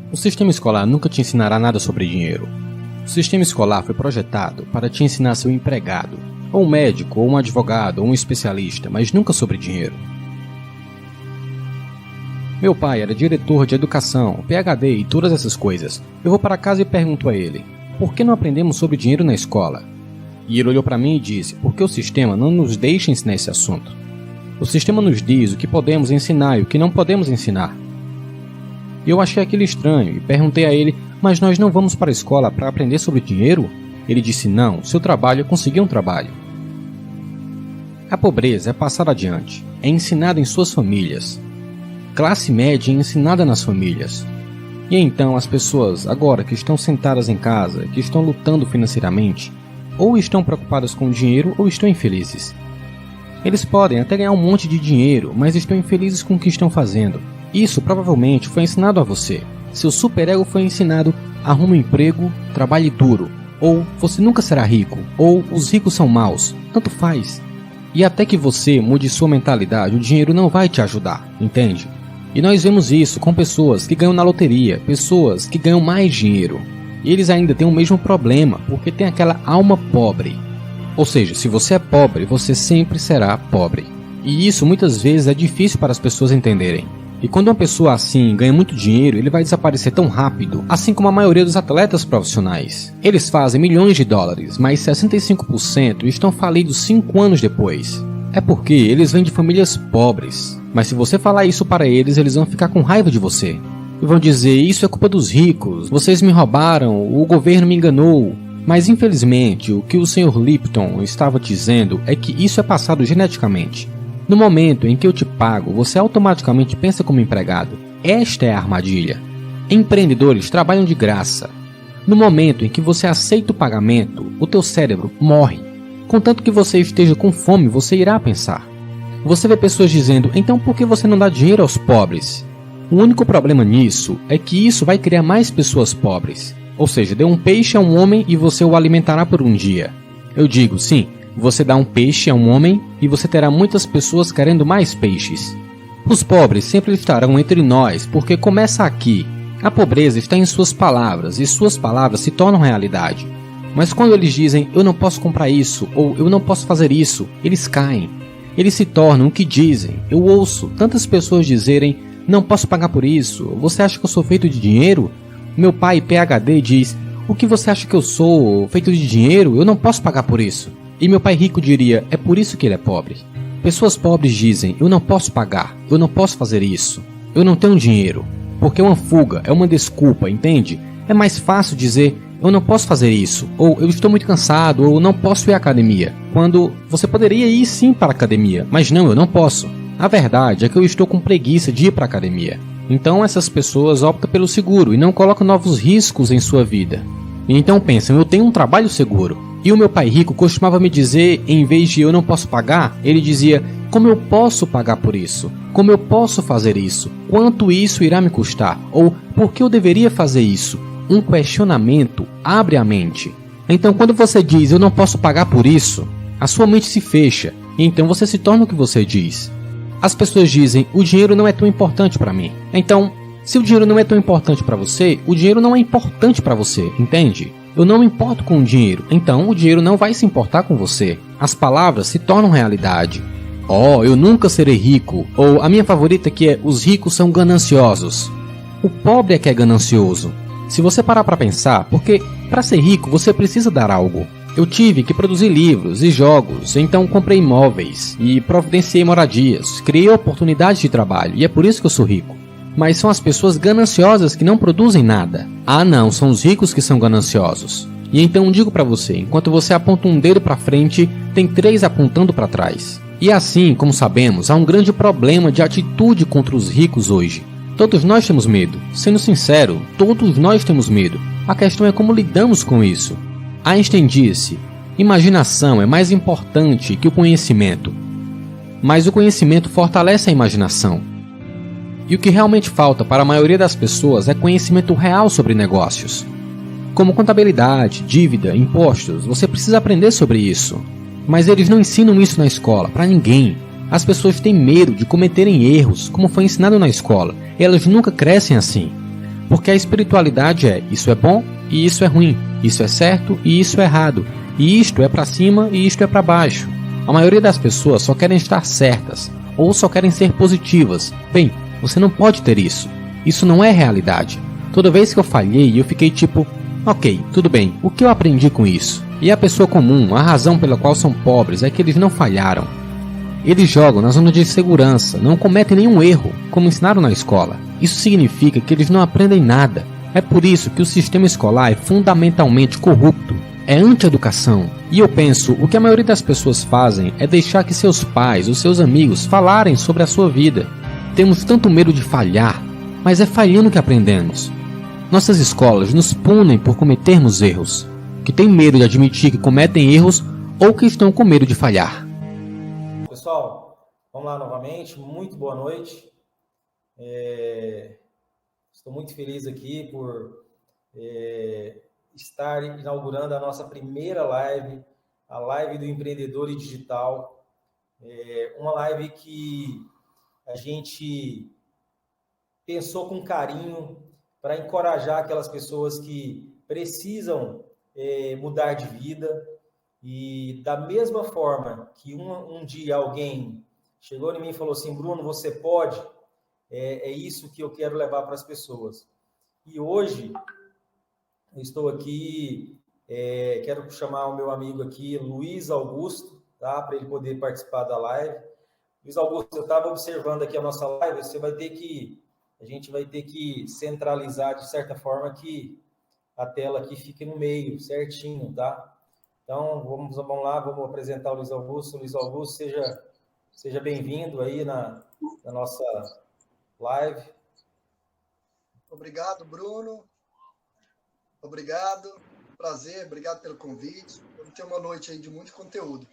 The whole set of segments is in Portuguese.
O sistema escolar nunca te ensinará nada sobre dinheiro. O sistema escolar foi projetado para te ensinar a ser um empregado, ou um médico, ou um advogado, ou um especialista, mas nunca sobre dinheiro. Meu pai era diretor de educação, PhD e todas essas coisas. Eu vou para casa e pergunto a ele, por que não aprendemos sobre dinheiro na escola? E ele olhou para mim e disse, porque o sistema não nos deixa ensinar esse assunto. O sistema nos diz o que podemos ensinar e o que não podemos ensinar. E eu achei aquilo estranho e perguntei a ele, mas nós não vamos para a escola para aprender sobre dinheiro? Ele disse, não, seu trabalho é conseguir um trabalho. A pobreza é passada adiante, é ensinada em suas famílias. Classe média é ensinada nas famílias. E então as pessoas, agora que estão sentadas em casa, que estão lutando financeiramente, ou estão preocupadas com o dinheiro ou estão infelizes. Eles podem até ganhar um monte de dinheiro, mas estão infelizes com o que estão fazendo. Isso provavelmente foi ensinado a você. Seu superego foi ensinado, arruma um emprego, trabalhe duro. Ou você nunca será rico. Ou os ricos são maus. Tanto faz. E até que você mude sua mentalidade, o dinheiro não vai te ajudar, entende? E nós vemos isso com pessoas que ganham na loteria, pessoas que ganham mais dinheiro. E eles ainda têm o mesmo problema, porque tem aquela alma pobre. Ou seja, se você é pobre, você sempre será pobre. E isso muitas vezes é difícil para as pessoas entenderem. E quando uma pessoa assim ganha muito dinheiro, ele vai desaparecer tão rápido, assim como a maioria dos atletas profissionais. Eles fazem milhões de dólares, mas 65% estão falidos 5 anos depois. É porque eles vêm de famílias pobres. Mas se você falar isso para eles, eles vão ficar com raiva de você. E vão dizer, isso é culpa dos ricos, vocês me roubaram, o governo me enganou. Mas infelizmente, o que o Sr. Lipton estava dizendo é que isso é passado geneticamente. No momento em que eu te pago, você automaticamente pensa como empregado. Esta é a armadilha. Empreendedores trabalham de graça. No momento em que você aceita o pagamento, o teu cérebro morre. Contanto que você esteja com fome, você irá pensar. Você vê pessoas dizendo, então por que você não dá dinheiro aos pobres? O único problema nisso é que isso vai criar mais pessoas pobres. Ou seja, dê um peixe a um homem e você o alimentará por um dia. Eu digo, sim. Você dá um peixe a um homem e você terá muitas pessoas querendo mais peixes. Os pobres sempre estarão entre nós, porque começa aqui. A pobreza está em suas palavras, e suas palavras se tornam realidade. Mas quando eles dizem, eu não posso comprar isso, ou eu não posso fazer isso, eles caem. Eles se tornam o que dizem. Eu ouço tantas pessoas dizerem, não posso pagar por isso, você acha que eu sou feito de dinheiro? Meu pai, PhD, diz, o que você acha que eu sou, feito de dinheiro? Eu não posso pagar por isso. E meu pai rico diria, é por isso que ele é pobre. Pessoas pobres dizem, eu não posso pagar, eu não posso fazer isso, eu não tenho dinheiro. Porque é uma fuga, é uma desculpa, entende? É mais fácil dizer, eu não posso fazer isso, ou eu estou muito cansado, ou não posso ir à academia. Quando você poderia ir sim para a academia, mas não, eu não posso. A verdade é que eu estou com preguiça de ir para a academia. Então essas pessoas optam pelo seguro e não colocam novos riscos em sua vida. E então pensam, eu tenho um trabalho seguro. E o meu pai rico costumava me dizer, em vez de eu não posso pagar, ele dizia, como eu posso pagar por isso? Como eu posso fazer isso? Quanto isso irá me custar? Ou por que eu deveria fazer isso? Um questionamento abre a mente. Então quando você diz, eu não posso pagar por isso, a sua mente se fecha, e então você se torna o que você diz. As pessoas dizem, o dinheiro não é tão importante para mim. Então, se o dinheiro não é tão importante para você, o dinheiro não é importante para você, entende? Eu não me importo com o dinheiro, então o dinheiro não vai se importar com você. As palavras se tornam realidade. Oh, eu nunca serei rico. Ou a minha favorita que é, os ricos são gananciosos. O pobre é que é ganancioso. Se você parar para pensar, porque para ser rico você precisa dar algo. Eu tive que produzir livros e jogos, então comprei imóveis e providenciei moradias, criei oportunidades de trabalho e é por isso que eu sou rico. Mas são as pessoas gananciosas que não produzem nada. Ah não, são os ricos que são gananciosos. E então digo para você, enquanto você aponta um dedo para frente, tem 3 apontando para trás. E assim, como sabemos, há um grande problema de atitude contra os ricos hoje. Todos nós temos medo. Sendo sincero, todos nós temos medo. A questão é como lidamos com isso. Einstein disse, imaginação é mais importante que o conhecimento. Mas o conhecimento fortalece a imaginação. E o que realmente falta para a maioria das pessoas é conhecimento real sobre negócios. Como contabilidade, dívida, impostos, você precisa aprender sobre isso. Mas eles não ensinam isso na escola, para ninguém. As pessoas têm medo de cometerem erros, como foi ensinado na escola. Elas nunca crescem assim. Porque a espiritualidade é: isso é bom e isso é ruim, isso é certo e isso é errado, e isto é para cima e isto é para baixo. A maioria das pessoas só querem estar certas, ou só querem ser positivas. Bem, você não pode ter isso. Isso não é realidade. Toda vez que eu falhei, eu fiquei tipo: ok, tudo bem, o que eu aprendi com isso? E a pessoa comum, a razão pela qual são pobres é que eles não falharam. Eles jogam na zona de segurança, não cometem nenhum erro, como ensinaram na escola. Isso significa que eles não aprendem nada. É por isso que o sistema escolar é fundamentalmente corrupto. É anti-educação. E eu penso, o que a maioria das pessoas fazem é deixar que seus pais ou seus amigos falarem sobre a sua vida. Temos tanto medo de falhar, mas é falhando que aprendemos. Nossas escolas nos punem por cometermos erros, que têm medo de admitir que cometem erros ou que estão com medo de falhar. Pessoal, vamos lá novamente. Muito boa noite. Estou muito feliz aqui por estar inaugurando a nossa primeira live, a live do empreendedor e digital. Uma live que a gente pensou com carinho para encorajar aquelas pessoas que precisam mudar de vida. E da mesma forma que um dia alguém chegou em mim e falou assim: Bruno, você pode? É isso que eu quero levar para as pessoas. E hoje eu estou aqui, quero chamar o meu amigo aqui, Luiz Augusto, tá? Para ele poder participar da live. Luiz Augusto, eu estava observando aqui a nossa live, a gente vai ter que centralizar de certa forma que a tela aqui fique no meio, certinho, tá? Então, vamos lá, vamos apresentar o Luiz Augusto. Luiz Augusto, seja bem-vindo aí na nossa live. Obrigado, Bruno. Obrigado. Prazer, obrigado pelo convite. Vamos ter uma noite aí de muito conteúdo.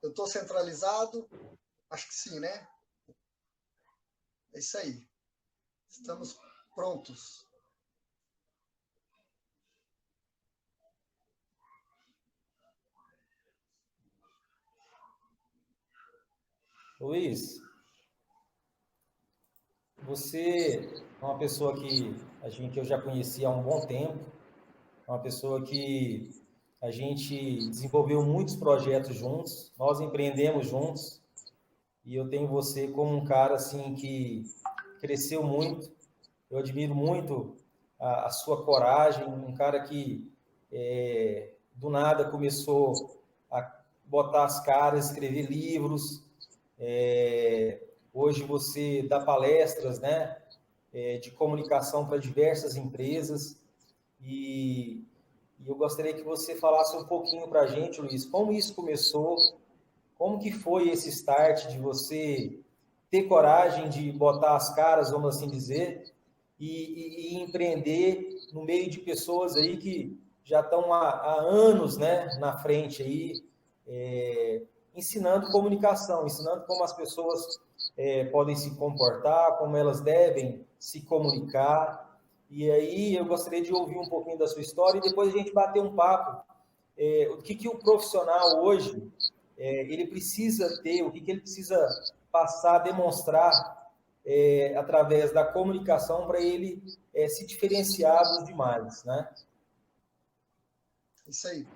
Eu estou centralizado? Acho que sim, né? É isso aí. Estamos prontos. Luiz, você é uma pessoa que eu já conheci há um bom tempo, é uma pessoa que a gente desenvolveu muitos projetos juntos, nós empreendemos juntos, e eu tenho você como um cara assim que cresceu muito. Eu admiro muito a sua coragem, um cara que do nada começou a botar as caras, escrever livros. Hoje você dá palestras, né, de comunicação para diversas empresas. E eu gostaria que você falasse um pouquinho para a gente, Luiz, como isso começou, como que foi esse start de você ter coragem de botar as caras, vamos assim dizer, e empreender no meio de pessoas aí que já estão há anos, né, na frente aí, ensinando comunicação, ensinando como as pessoas podem se comportar, como elas devem se comunicar. E aí eu gostaria de ouvir um pouquinho da sua história e depois a gente bater um papo. O que o profissional hoje ele precisa ter, o que ele precisa passar, demonstrar através da comunicação para ele se diferenciar dos demais, né? Isso aí.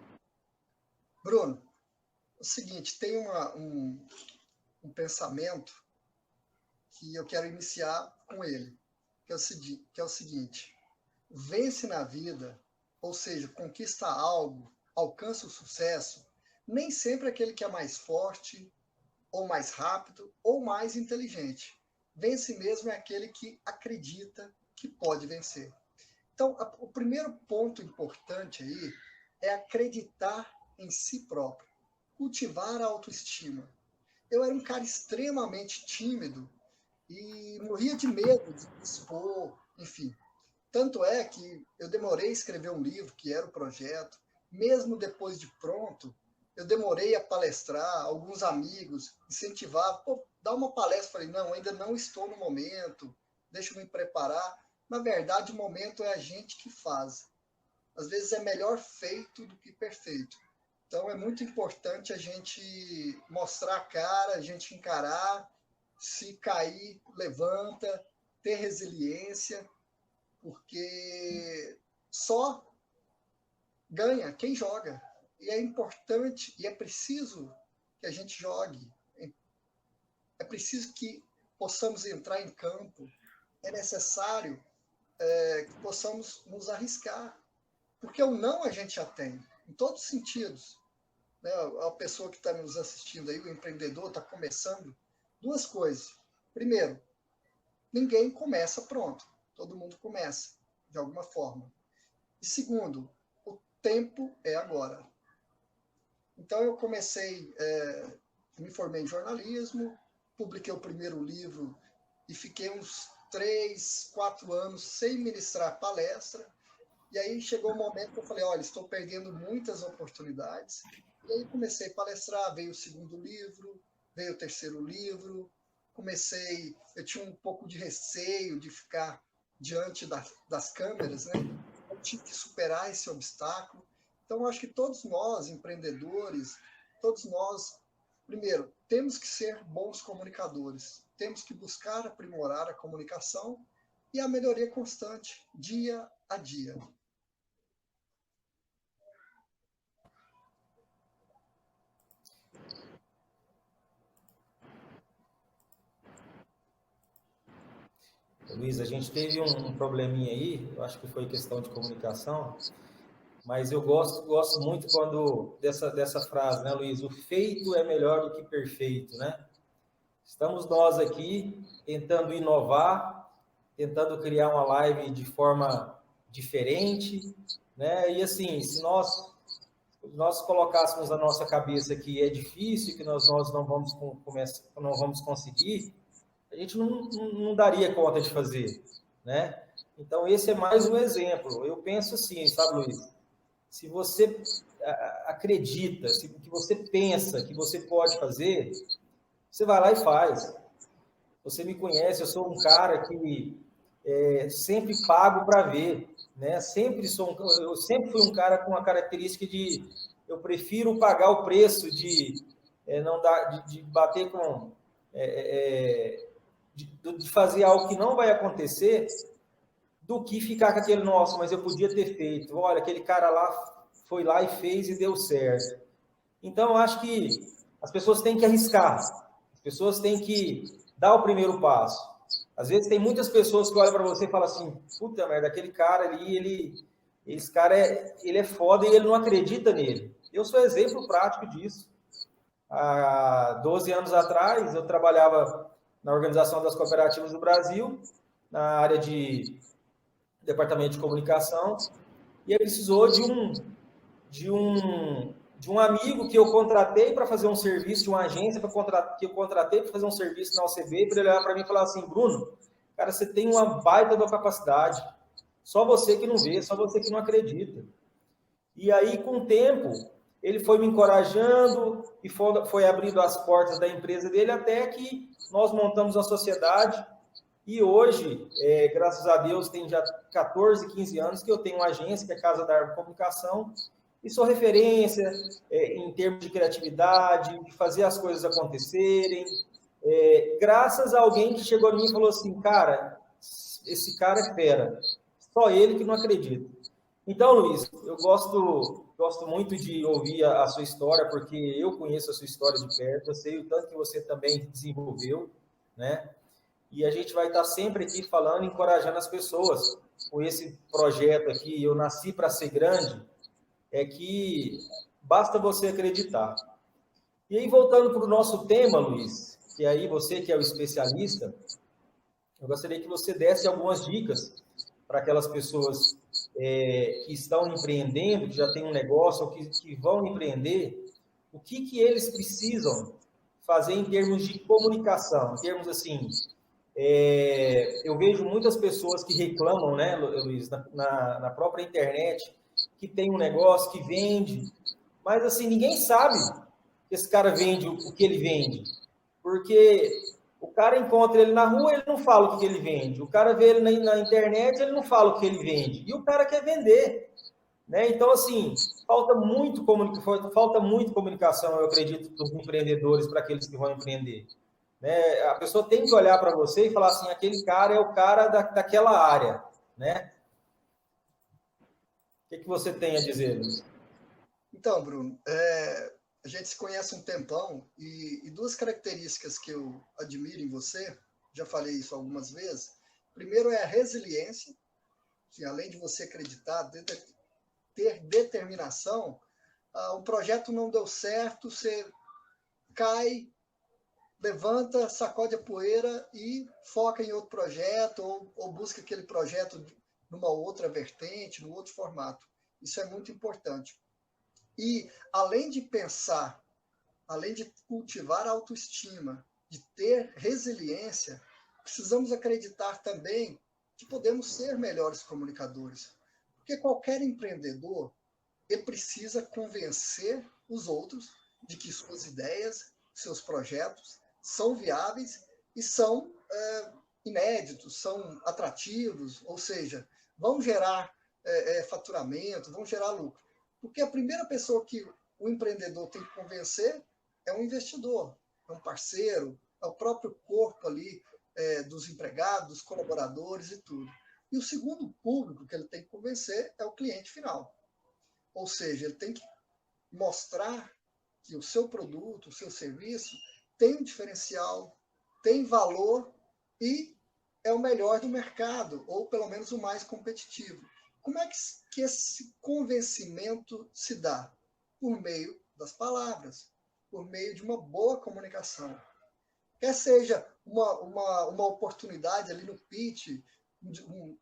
Bruno, é o seguinte, tem um pensamento que eu quero iniciar com ele, que é o seguinte: vence na vida, ou seja, conquista algo, alcança o sucesso, nem sempre aquele que é mais forte, ou mais rápido, ou mais inteligente. Vence mesmo é aquele que acredita que pode vencer. Então, o primeiro ponto importante aí é acreditar em si próprio, cultivar a autoestima. Eu era um cara extremamente tímido e morria de medo de me expor, enfim. Tanto é que eu demorei a escrever um livro, que era o projeto. Mesmo depois de pronto, eu demorei a palestrar, alguns amigos incentivavam, pô, dá uma palestra. Falei, não, ainda não estou no momento, deixa eu me preparar. Na verdade, o momento é a gente que faz. Às vezes é melhor feito do que perfeito. Então é muito importante a gente mostrar a cara, a gente encarar, se cair, levanta, ter resiliência, porque só ganha quem joga. E é importante e é preciso que a gente jogue. É preciso que possamos entrar em campo. É necessário que possamos nos arriscar. Porque o não a gente já tem, em todos os sentidos. Né? A pessoa que está nos assistindo aí, o empreendedor, está começando. Duas coisas. Primeiro, ninguém começa pronto. Todo mundo começa, de alguma forma. E segundo, o tempo é agora. Então, eu comecei, me formei em jornalismo, publiquei o primeiro livro e fiquei uns 3, 4 anos sem ministrar palestra. E aí chegou um momento que eu falei, olha, estou perdendo muitas oportunidades. E aí comecei a palestrar, veio o segundo livro, veio o terceiro livro. Eu tinha um pouco de receio de ficar diante das câmeras, né? Eu tive que superar esse obstáculo. Então, eu acho que todos nós, empreendedores, todos nós, primeiro, temos que ser bons comunicadores, temos que buscar aprimorar a comunicação e a melhoria constante, dia a dia. Luiz, a gente teve um probleminha aí, eu acho que foi questão de comunicação, mas eu gosto muito dessa frase, né, Luiz? O feito é melhor do que perfeito, né? Estamos nós aqui tentando inovar, tentando criar uma live de forma diferente, né? E assim, se nós colocássemos na nossa cabeça que é difícil, que nós não vamos conseguir, a gente não daria conta de fazer, né? Então, esse é mais um exemplo. Eu penso assim, sabe, Luiz? Se você acredita, que você pensa que você pode fazer, você vai lá e faz. Você me conhece, eu sou um cara que sempre pago para ver, né? Eu sempre fui um cara com a característica de eu prefiro pagar o preço de não dar, de bater com de fazer algo que não vai acontecer, do que ficar com aquele, nossa, mas eu podia ter feito. Olha, aquele cara lá foi lá e fez e deu certo. Então, eu acho que as pessoas têm que arriscar. As pessoas têm que dar o primeiro passo. Às vezes, tem muitas pessoas que olham para você e falam assim, puta merda, aquele cara ali, esse cara ele é foda e ele não acredita nele. Eu sou exemplo prático disso. Há 12 anos atrás, eu trabalhava na Organização das Cooperativas do Brasil, na área de departamento de comunicação, e ele precisou de um amigo que eu contratei para fazer um serviço, de uma agência que eu contratei para fazer um serviço na OCB, para ele olhar para mim e falar assim, Bruno, cara, você tem uma baita da capacidade, só você que não vê, só você que não acredita. E aí, com o tempo, ele foi me encorajando e foi abrindo as portas da empresa dele até que nós montamos a sociedade. E hoje, graças a Deus, tem já 14, 15 anos que eu tenho uma agência, que é a Casa da Árvore Comunicação, e sou referência em termos de criatividade, de fazer as coisas acontecerem, graças a alguém que chegou a mim e falou assim, cara, esse cara é fera, só ele que não acredita. Então, Luiz, eu gosto muito de ouvir a sua história, porque eu conheço a sua história de perto, eu sei o tanto que você também desenvolveu, né? E a gente vai estar sempre aqui falando, encorajando as pessoas com esse projeto aqui, Eu Nasci para Ser Grande, é que basta você acreditar. E aí, voltando para o nosso tema, Luiz, que aí você que é o especialista, eu gostaria que você desse algumas dicas para aquelas pessoas que estão empreendendo, que já têm um negócio, ou que vão empreender, o que eles precisam fazer em termos de comunicação, em termos assim... eu vejo muitas pessoas que reclamam, né, Luiz, na própria internet, que tem um negócio que vende, mas assim, ninguém sabe que esse cara vende o que ele vende, porque o cara encontra ele na rua, ele não fala o que ele vende, o cara vê ele na internet, ele não fala o que ele vende, e o cara quer vender, né? Então, assim, falta muito comunicação, eu acredito, dos empreendedores para aqueles que vão empreender. Né? A pessoa tem que olhar para você e falar assim, aquele cara é o cara daquela área, né? que você tem a dizer, Luiz? Então, Bruno, a gente se conhece um tempão e duas características que eu admiro em você, já falei isso algumas vezes. Primeiro é a resiliência, que além de você acreditar, ter determinação, o projeto não deu certo, você cai, levanta, sacode a poeira e foca em outro projeto ou busca aquele projeto numa outra vertente, num outro formato. Isso é muito importante. E além de pensar, além de cultivar a autoestima, de ter resiliência, precisamos acreditar também que podemos ser melhores comunicadores. Porque qualquer empreendedor, ele precisa convencer os outros de que suas ideias, seus projetos são viáveis e são inéditos, são atrativos, ou seja, vão gerar faturamento, vão gerar lucro. Porque a primeira pessoa que o empreendedor tem que convencer é um investidor, é um parceiro, é o próprio corpo ali dos empregados, dos colaboradores e tudo. E o segundo público que ele tem que convencer é o cliente final. Ou seja, ele tem que mostrar que o seu produto, o seu serviço tem um diferencial, tem valor e é o melhor do mercado, ou pelo menos o mais competitivo. Como é que esse convencimento se dá? Por meio das palavras, por meio de uma boa comunicação. Quer seja uma oportunidade ali no pitch,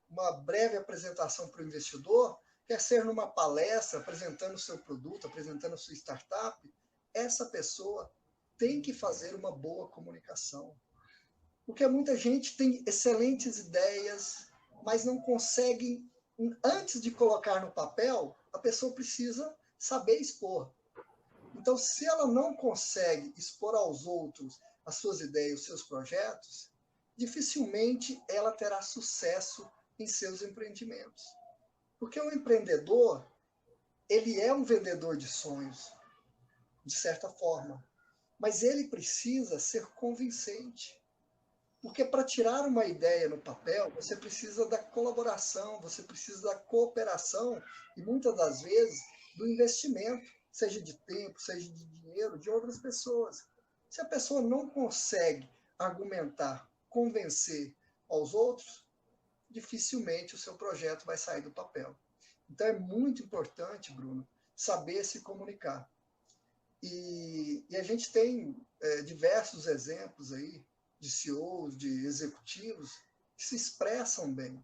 uma breve apresentação para o investidor, quer ser numa palestra apresentando o seu produto, apresentando a sua startup, essa pessoa tem que fazer uma boa comunicação. Porque muita gente tem excelentes ideias, mas não consegue, antes de colocar no papel, a pessoa precisa saber expor. Então, se ela não consegue expor aos outros as suas ideias, os seus projetos, dificilmente ela terá sucesso em seus empreendimentos. Porque o empreendedor, ele é um vendedor de sonhos, de certa forma, mas ele precisa ser convincente. Porque para tirar uma ideia no papel, você precisa da colaboração, você precisa da cooperação e muitas das vezes do investimento, seja de tempo, seja de dinheiro, de outras pessoas. Se a pessoa não consegue argumentar, convencer aos outros, dificilmente o seu projeto vai sair do papel. Então é muito importante, Bruno, saber se comunicar. E a gente tem diversos exemplos aí de CEOs, de executivos que se expressam bem.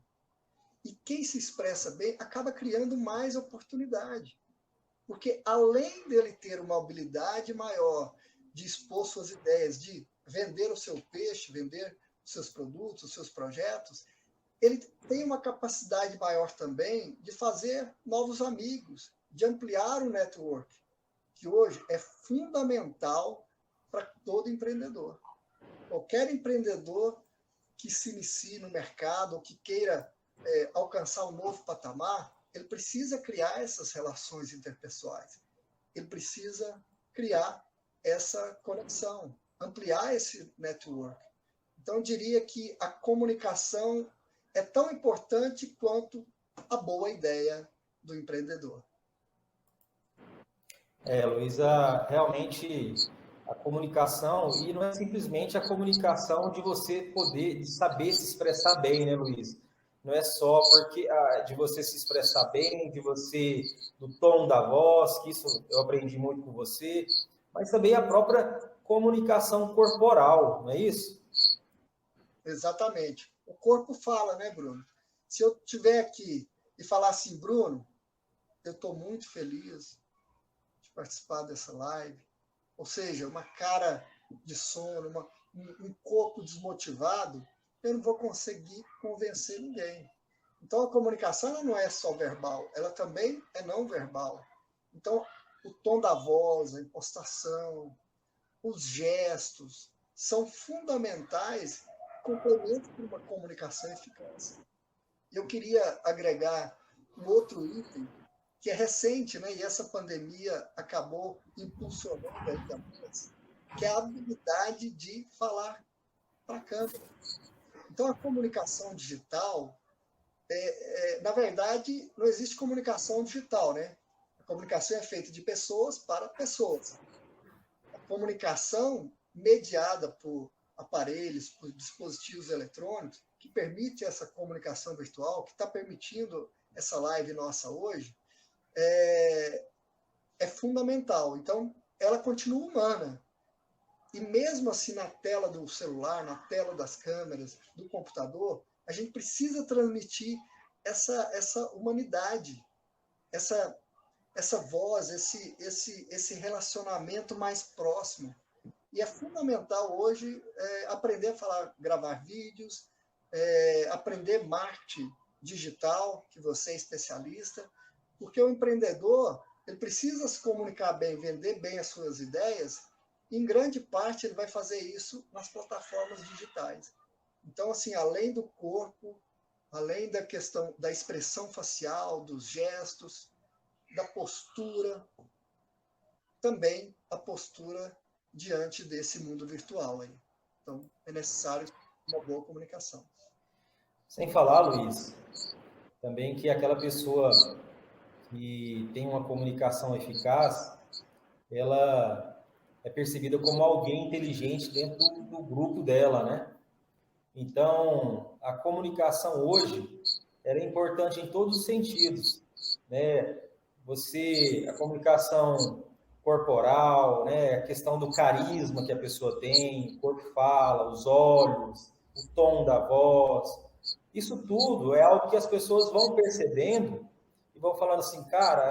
E quem se expressa bem acaba criando mais oportunidade. Porque além dele ter uma habilidade maior de expor suas ideias, de vender o seu peixe, vender os seus produtos, os seus projetos, ele tem uma capacidade maior também de fazer novos amigos, de ampliar o network, que hoje é fundamental para todo empreendedor. Qualquer empreendedor que se inicie no mercado ou que queira alcançar um novo patamar, ele precisa criar essas relações interpessoais. Ele precisa criar essa conexão, ampliar esse network. Então, eu diria que a comunicação é tão importante quanto a boa ideia do empreendedor. Luísa, realmente a comunicação, e não é simplesmente a comunicação de você poder, de saber se expressar bem, né, Luiz? Não é só porque de você se expressar bem, de você, do tom da voz, que isso eu aprendi muito com você, mas também a própria comunicação corporal, não é isso? Exatamente. O corpo fala, né, Bruno? Se eu estiver aqui e falar assim, Bruno, eu estou muito feliz de participar dessa live, ou seja, uma cara de sono, um corpo desmotivado, eu não vou conseguir convencer ninguém. Então, a comunicação ela não é só verbal, ela também é não verbal. Então, o tom da voz, a impostação, os gestos são fundamentais, complementam para uma comunicação eficaz. Eu queria agregar um outro item que é recente, né? E essa pandemia acabou impulsionando ainda mais, que é a habilidade de falar para a câmera. Então, a comunicação digital, na verdade, não existe comunicação digital, né? A comunicação é feita de pessoas para pessoas. A comunicação mediada por aparelhos, por dispositivos eletrônicos, que permite essa comunicação virtual, que está permitindo essa live nossa hoje, é fundamental. Então, ela continua humana. E mesmo assim, na tela do celular, na tela das câmeras, do computador, a gente precisa transmitir essa humanidade, essa voz, esse relacionamento mais próximo. E é fundamental hoje aprender a falar, gravar vídeos, aprender marketing digital, que você é especialista, porque o empreendedor ele precisa se comunicar bem, vender bem as suas ideias, e em grande parte ele vai fazer isso nas plataformas digitais. Então, assim, além do corpo, além da questão da expressão facial, dos gestos, da postura, também a postura diante desse mundo virtual aí. Então, é necessário uma boa comunicação. Sem falar, Luiz, também que aquela pessoa que tem uma comunicação eficaz, ela é percebida como alguém inteligente dentro do grupo dela, né? Então, a comunicação hoje, ela é importante em todos os sentidos, né? A comunicação corporal, né? A questão do carisma que a pessoa tem, o corpo fala, os olhos, o tom da voz. Isso tudo é algo que as pessoas vão percebendo e vão falando assim, cara,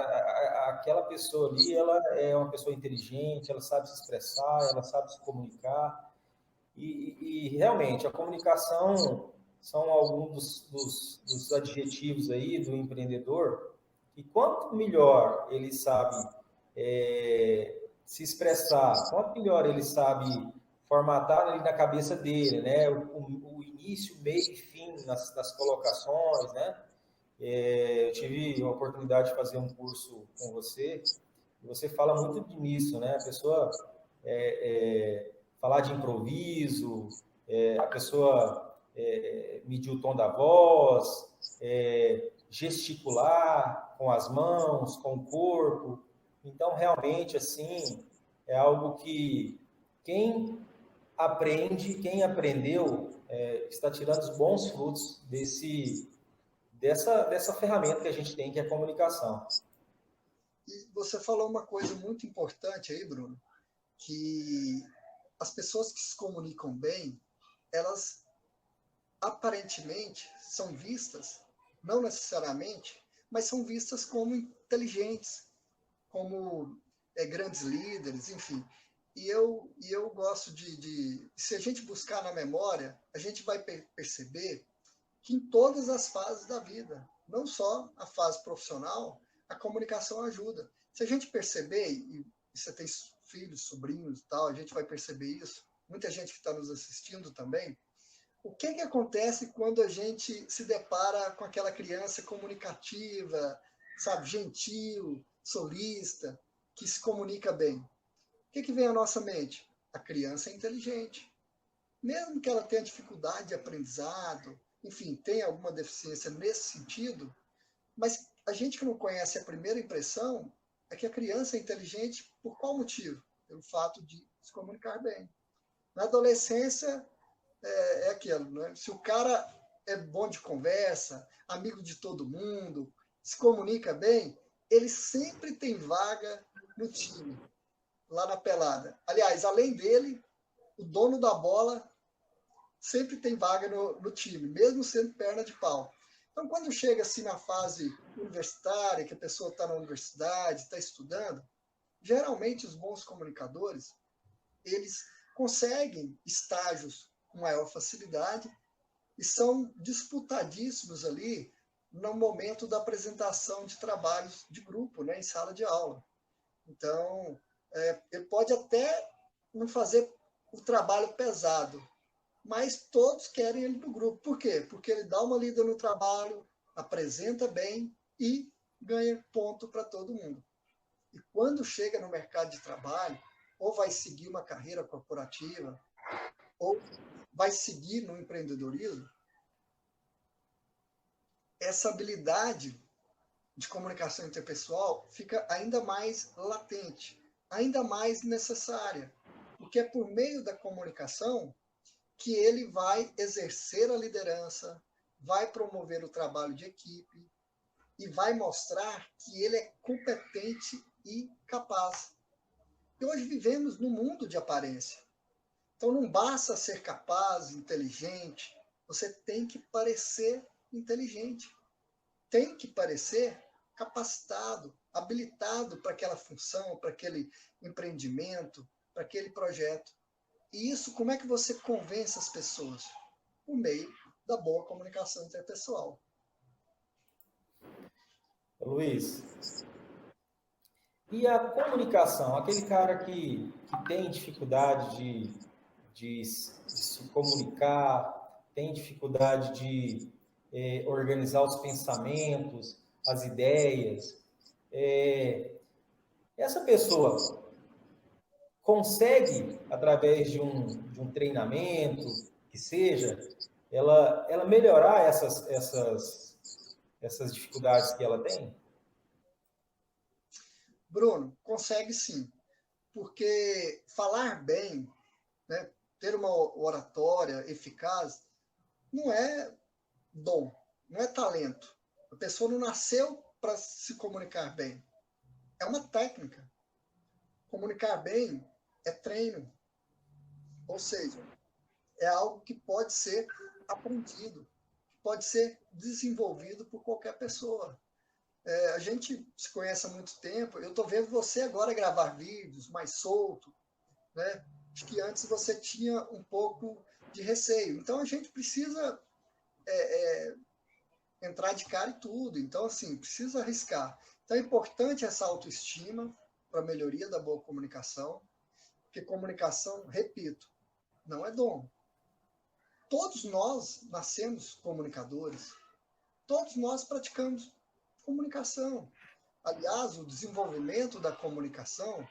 aquela pessoa ali, ela é uma pessoa inteligente, ela sabe se expressar, ela sabe se comunicar. E realmente, a comunicação são alguns dos adjetivos aí do empreendedor, e quanto melhor ele sabe se expressar, quanto melhor ele sabe formatar ali na cabeça dele, né? O início, meio e fim nas colocações, né? Eu tive a oportunidade de fazer um curso com você, e você fala muito nisso, né? A pessoa falar de improviso, a pessoa medir o tom da voz, gesticular com as mãos, com o corpo. Então, realmente, assim, é algo que quem aprende, quem aprendeu, está tirando os bons frutos dessa ferramenta que a gente tem, que é a comunicação. E você falou uma coisa muito importante aí, Bruno, que as pessoas que se comunicam bem, elas aparentemente são vistas, não necessariamente, mas são vistas como inteligentes, como grandes líderes, enfim. E eu gosto se a gente buscar na memória, a gente vai perceber que em todas as fases da vida, não só a fase profissional, a comunicação ajuda. Se a gente perceber, e você tem filhos, sobrinhos e tal, a gente vai perceber isso, muita gente que está nos assistindo também, o que acontece quando a gente se depara com aquela criança comunicativa, sabe, gentil, solista, que se comunica bem? O que vem à nossa mente? A criança é inteligente. Mesmo que ela tenha dificuldade de aprendizado, enfim, tenha alguma deficiência nesse sentido, mas a gente que não conhece a primeira impressão é que a criança é inteligente por qual motivo? Pelo fato de se comunicar bem. Na adolescência, é aquilo, né? Se o cara é bom de conversa, amigo de todo mundo, se comunica bem, ele sempre tem vaga no time, lá na pelada. Aliás, além dele, o dono da bola sempre tem vaga no time, mesmo sendo perna de pau. Então, quando chega assim na fase universitária, que a pessoa está na universidade, está estudando, geralmente os bons comunicadores, eles conseguem estágios com maior facilidade e são disputadíssimos ali no momento da apresentação de trabalhos de grupo, né, em sala de aula. Então, ele pode até não fazer o trabalho pesado, mas todos querem ele no grupo. Por quê? Porque ele dá uma lida no trabalho, apresenta bem e ganha ponto para todo mundo. E quando chega no mercado de trabalho, ou vai seguir uma carreira corporativa, ou vai seguir no empreendedorismo, essa habilidade de comunicação interpessoal fica ainda mais latente, ainda mais necessária, porque é por meio da comunicação que ele vai exercer a liderança, vai promover o trabalho de equipe e vai mostrar que ele é competente e capaz. E hoje vivemos num mundo de aparência. Então não basta ser capaz, inteligente, você tem que parecer inteligente. Tem que parecer capacitado, habilitado para aquela função, para aquele empreendimento, para aquele projeto. E isso, como é que você convence as pessoas? Por meio da boa comunicação interpessoal. Luiz, e a comunicação? Aquele cara que tem dificuldade de se comunicar, tem dificuldade de organizar os pensamentos, as ideias. Essa pessoa consegue, através de um treinamento, que seja, ela melhorar essas dificuldades que ela tem? Bruno, consegue sim, porque falar bem, né, ter uma oratória eficaz, não é dom, não é talento. A pessoa não nasceu para se comunicar bem. É uma técnica. Comunicar bem é treino. Ou seja, é algo que pode ser aprendido, pode ser desenvolvido por qualquer pessoa. A gente se conhece há muito tempo, eu estou vendo você agora gravar vídeos mais solto, né? Acho que antes você tinha um pouco de receio. Então a gente precisa entrar de cara e tudo. Então, assim, precisa arriscar. Então é importante essa autoestima para a melhoria da boa comunicação, porque comunicação, repito, não é dom. Todos nós nascemos comunicadores, todos nós praticamos comunicação. Aliás, o desenvolvimento da comunicação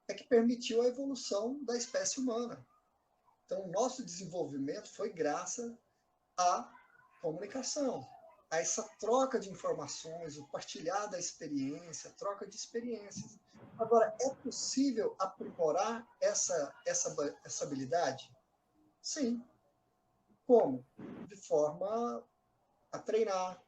é que permitiu a evolução da espécie humana. Então, o nosso desenvolvimento foi graças à comunicação, a essa troca de informações, o partilhar da experiência, troca de experiências. Agora, é possível aprimorar essa habilidade? Sim. Como? De forma a treinar,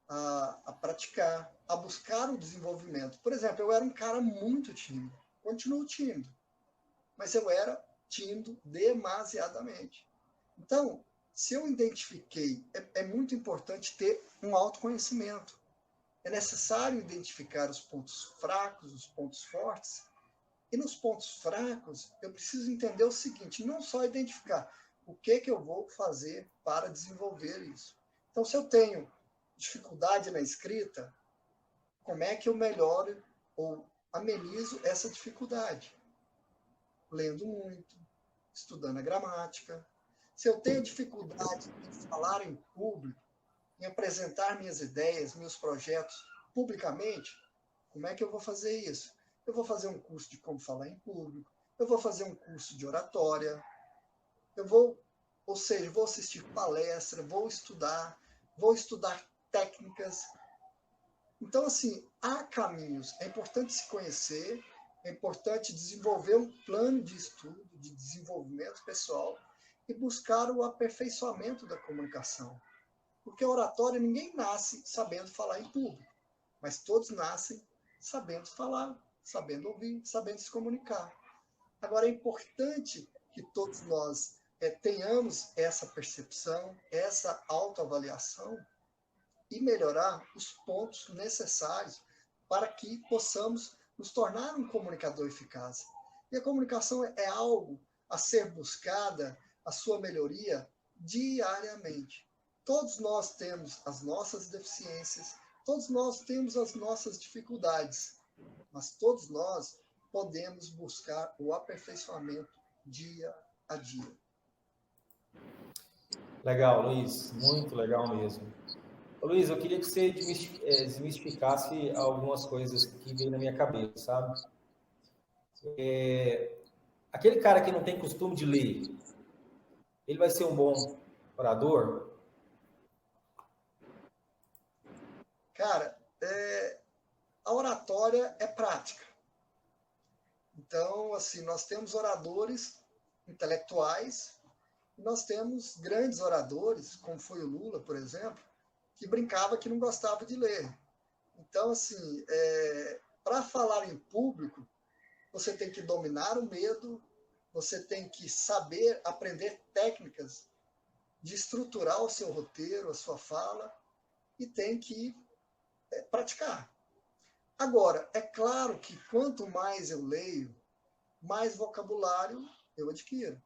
a praticar, a buscar o desenvolvimento. Por exemplo, eu era um cara muito tímido, continuo tímido, mas eu era tímido demasiadamente. Então, se eu identifiquei, é muito importante ter um autoconhecimento. É necessário identificar os pontos fracos, os pontos fortes. E nos pontos fracos, eu preciso entender o seguinte, não só identificar o que eu vou fazer para desenvolver isso. Então, se eu tenho dificuldade na escrita, como é que eu melhoro ou amenizo essa dificuldade? Lendo muito, estudando a gramática. Se eu tenho dificuldade em falar em público, em apresentar minhas ideias, meus projetos publicamente, como é que eu vou fazer isso? Eu vou fazer um curso de como falar em público, eu vou fazer um curso de oratória, ou seja, vou assistir palestra, vou estudar técnicas. Então, assim, há caminhos. É importante se conhecer, é importante desenvolver um plano de estudo, de desenvolvimento pessoal e buscar o aperfeiçoamento da comunicação. Porque oratória, ninguém nasce sabendo falar em público, mas todos nascem sabendo falar, sabendo ouvir, sabendo se comunicar. Agora, é importante que todos nós tenhamos essa percepção, essa autoavaliação e melhorar os pontos necessários para que possamos nos tornar um comunicador eficaz. E a comunicação é algo a ser buscada, a sua melhoria diariamente. Todos nós temos as nossas deficiências, todos nós temos as nossas dificuldades, mas todos nós podemos buscar o aperfeiçoamento dia a dia. Legal, Luiz, muito legal mesmo. Luiz, eu queria que você desmistificasse algumas coisas que veio na minha cabeça, sabe? Aquele cara que não tem costume de ler, ele vai ser um bom orador? Cara, a oratória é prática. Então, assim, nós temos oradores intelectuais, e nós temos grandes oradores, como foi o Lula, por exemplo, que brincava que não gostava de ler. Então, assim, para falar em público, você tem que dominar o medo, você tem que saber aprender técnicas de estruturar o seu roteiro, a sua fala, e tem que praticar. Agora, é claro que quanto mais eu leio, mais vocabulário eu adquiro.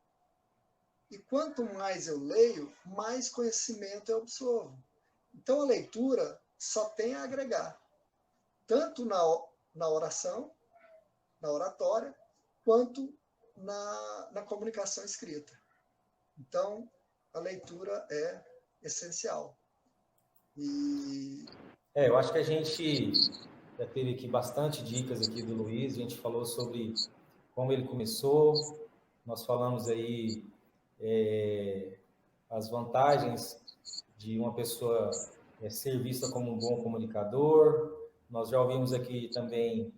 E quanto mais eu leio, mais conhecimento eu absorvo. Então, a leitura só tem a agregar, tanto na oração, na oratória, quanto na comunicação escrita. Então, a leitura é essencial. Eu acho que a gente já teve aqui bastante dicas aqui do Luiz, a gente falou sobre como ele começou, nós falamos aí as vantagens de uma pessoa ser vista como um bom comunicador, nós já ouvimos aqui também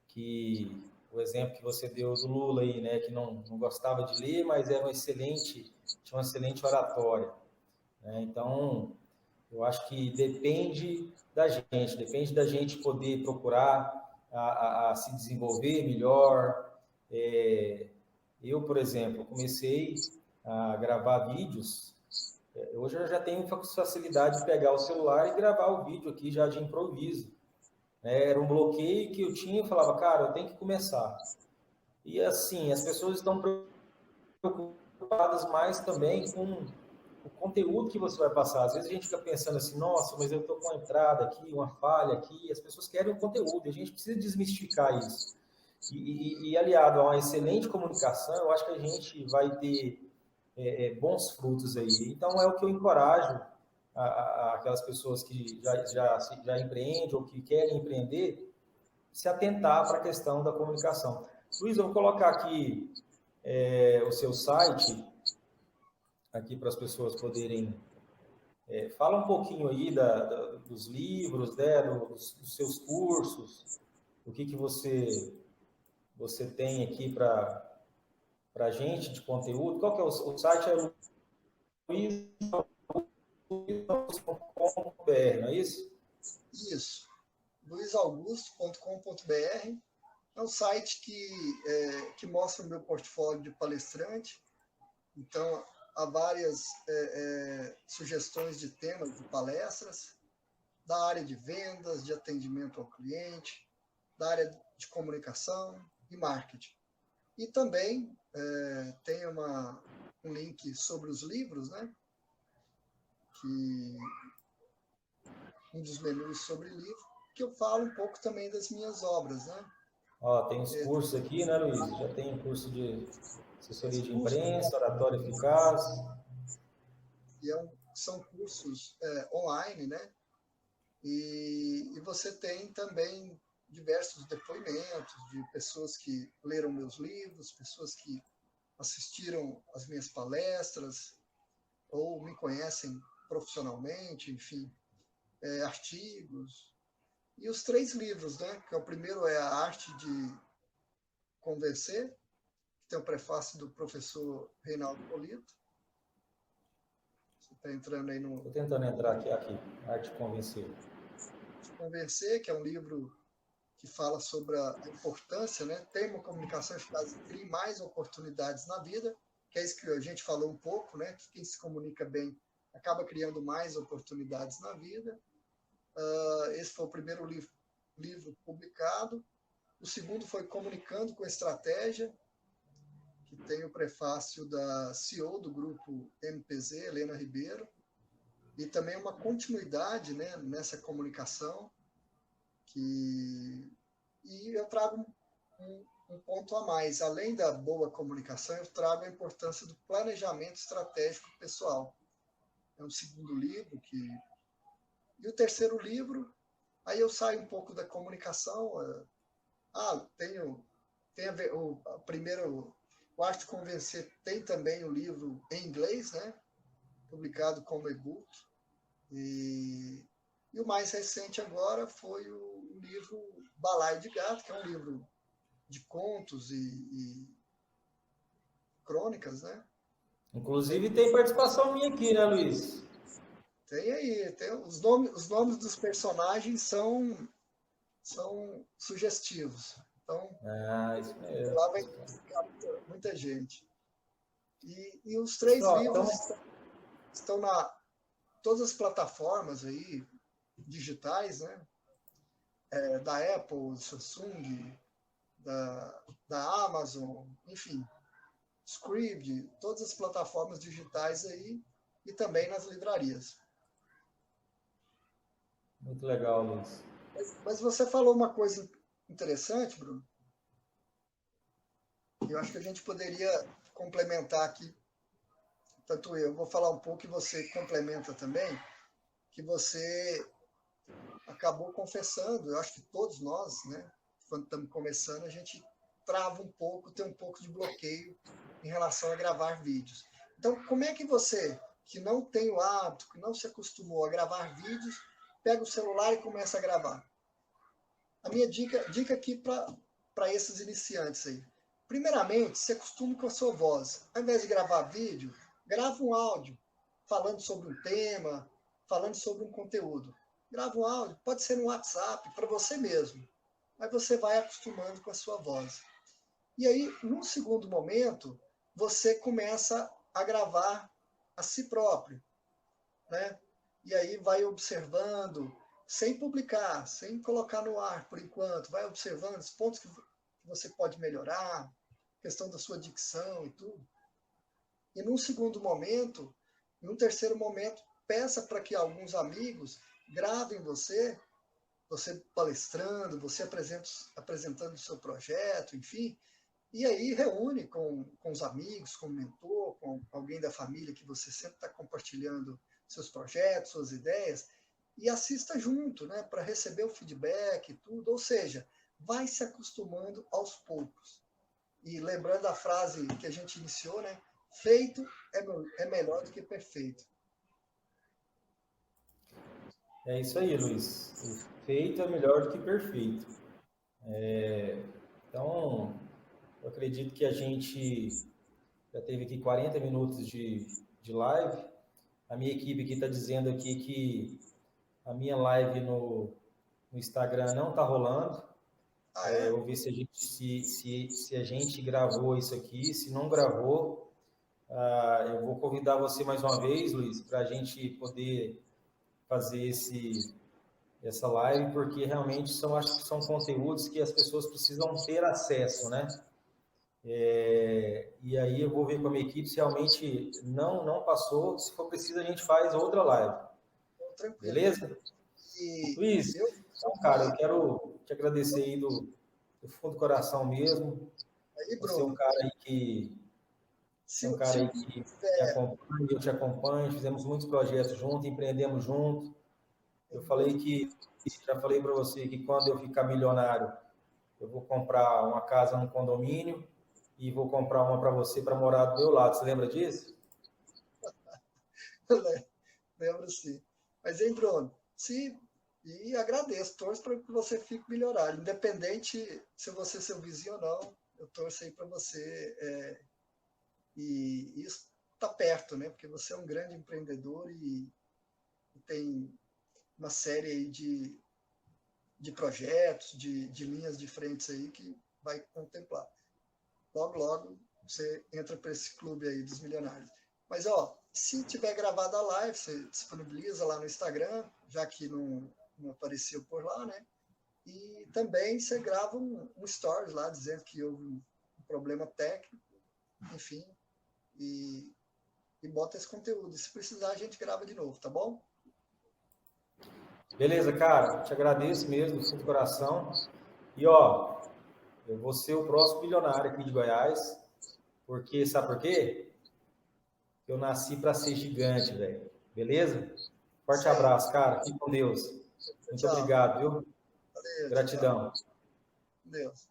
que o exemplo que você deu do Lula aí, né, que não gostava de ler, mas era tinha uma excelente oratória, né? Então, eu acho que depende da gente poder procurar a se desenvolver melhor. Eu, por exemplo, comecei a gravar vídeos. Hoje eu já tenho facilidade de pegar o celular e gravar o vídeo aqui já de improviso. Era um bloqueio que eu tinha e falava, cara, eu tenho que começar. E assim, as pessoas estão preocupadas mais também com o conteúdo que você vai passar. Às vezes a gente fica pensando assim, nossa, mas eu estou com uma entrada aqui, uma falha aqui, as pessoas querem o conteúdo, e a gente precisa desmistificar isso. E aliado a uma excelente comunicação, eu acho que a gente vai ter bons frutos aí. Então, é o que eu encorajo aquelas pessoas que já empreendem ou que querem empreender, se atentar para a questão da comunicação. Luiz, eu vou colocar aqui o seu site, aqui para as pessoas poderem... fala um pouquinho aí dos livros, né, dos seus cursos, o que você tem aqui para a gente de conteúdo. Qual que é o site? É luizaugusto.com.br, não é isso? Isso. luizaugusto.com.br é um site que mostra o meu portfólio de palestrante. Então, há várias sugestões de temas de palestras, da área de vendas, de atendimento ao cliente, da área de comunicação e marketing. E também tem um link sobre os livros, né? Um dos menus sobre livro, que eu falo um pouco também das minhas obras, né? Tem os cursos aqui, né, Luiz? Já tem um curso de assessoria de Cursos, imprensa, oratória eficaz. E são cursos online, né? E você tem também diversos depoimentos de pessoas que leram meus livros, pessoas que assistiram às minhas palestras ou me conhecem profissionalmente, enfim, artigos. E os 3 livros, né? Que o primeiro é A Arte de Convencer, que tem o prefácio do professor Reinaldo Polito. Você está entrando aí no... Estou tentando entrar aqui, Arte de Convencer. Convencer, que é um livro que fala sobre a importância, né? Ter uma comunicação eficaz e crie mais oportunidades na vida, que é isso que a gente falou um pouco, né? Que quem se comunica bem acaba criando mais oportunidades na vida. Esse foi o primeiro livro publicado. O segundo foi Comunicando com Estratégia, que tem o prefácio da CEO do grupo MPZ, Helena Ribeiro, e também uma continuidade, né, nessa comunicação, e eu trago um ponto a mais. Além da boa comunicação, eu trago a importância do planejamento estratégico pessoal. É um segundo livro E o terceiro livro, aí eu saio um pouco da comunicação. Tem a ver, o Arte de Convencer tem também o livro em inglês, né? Publicado como e-book. E o mais recente agora foi o livro Balaio de Gato, que é um livro de contos e crônicas, né? Inclusive tem participação minha aqui, né, Luiz? Tem aí, os nomes dos personagens são sugestivos. Então, Isso mesmo. lá vai ficar muita gente. E os 3 Pessoal, livros então, estão todas as plataformas aí digitais, né? Da Apple, Samsung, da Amazon, enfim, Scribd, todas as plataformas digitais aí e também nas livrarias. muito legal, Luiz. Mas você falou uma coisa interessante, Bruno. Eu acho que a gente poderia complementar aqui, tanto eu vou falar um pouco e você complementa também, que você acabou confessando, eu acho que todos nós, né, quando estamos começando, a gente trava um pouco, tem um pouco de bloqueio em relação a gravar vídeos. Então, como é que você, que não tem o hábito, que não se acostumou a gravar vídeos, pega o celular e começa a gravar? A minha dica aqui para esses iniciantes aí. Primeiramente, se acostume com a sua voz. Ao invés de gravar vídeo, grava um áudio falando sobre um tema, falando sobre um conteúdo. Grava um áudio, pode ser no WhatsApp, para você mesmo. Aí você vai acostumando com a sua voz. E aí, num segundo momento, você começa a gravar a si próprio, né? E aí vai observando, sem publicar, sem colocar no ar por enquanto, vai observando os pontos que você pode melhorar, questão da sua dicção e tudo. E num segundo momento, num terceiro momento, peça para que alguns amigos gravem você palestrando, você apresentando o seu projeto, enfim, e aí reúne com os amigos, com o mentor, com alguém da família que você sempre está compartilhando seus projetos, suas ideias, e assista junto, né, para receber o feedback e tudo. Ou seja, vai se acostumando aos poucos. E lembrando a frase que a gente iniciou, né, feito é melhor do que perfeito. É isso aí, Luiz. O feito é melhor do que perfeito. Então, eu acredito que a gente já teve aqui 40 minutos de live. A minha equipe aqui está dizendo aqui que a minha live no Instagram não está rolando. Eu vou ver se a gente gravou isso aqui. Se não gravou, eu vou convidar você mais uma vez, Luiz, para a gente poder fazer essa live, porque realmente acho que são conteúdos que as pessoas precisam ter acesso, né? E aí eu vou ver com a minha equipe se realmente não passou. Se for preciso, a gente faz outra live. Tranquilo. Beleza? Luiz, então, cara, eu quero te agradecer aí do fundo do coração mesmo. Aí, Você é um Bruno, cara aí que me acompanha, eu te acompanho, fizemos muitos projetos juntos, empreendemos juntos. Eu já falei para você que quando eu ficar milionário, eu vou comprar uma casa num condomínio e vou comprar uma para você para morar do meu lado. Você lembra disso? Lembro sim. Mas, hein, Bruno, e agradeço, torço para que você fique milionário. Independente se você é seu vizinho ou não, eu torço aí para você. E isso está perto, né? Porque você é um grande empreendedor e tem uma série aí de projetos, de linhas de frente aí que vai contemplar. Logo, logo, você entra para esse clube aí dos milionários. Mas, se tiver gravado a live, você disponibiliza lá no Instagram, já que não apareceu por lá, né? E também você grava um stories lá, dizendo que houve um problema técnico, enfim, e bota esse conteúdo. E se precisar, a gente grava de novo, tá bom? Beleza, cara. Te agradeço mesmo, do fundo do coração. E, eu vou ser o próximo milionário aqui de Goiás, porque, sabe por quê? Eu nasci para ser gigante, velho. Beleza? Forte abraço, cara. Fique com Deus. Muito Tchau. obrigado, viu? Valeu, Gratidão. tchau. Deus.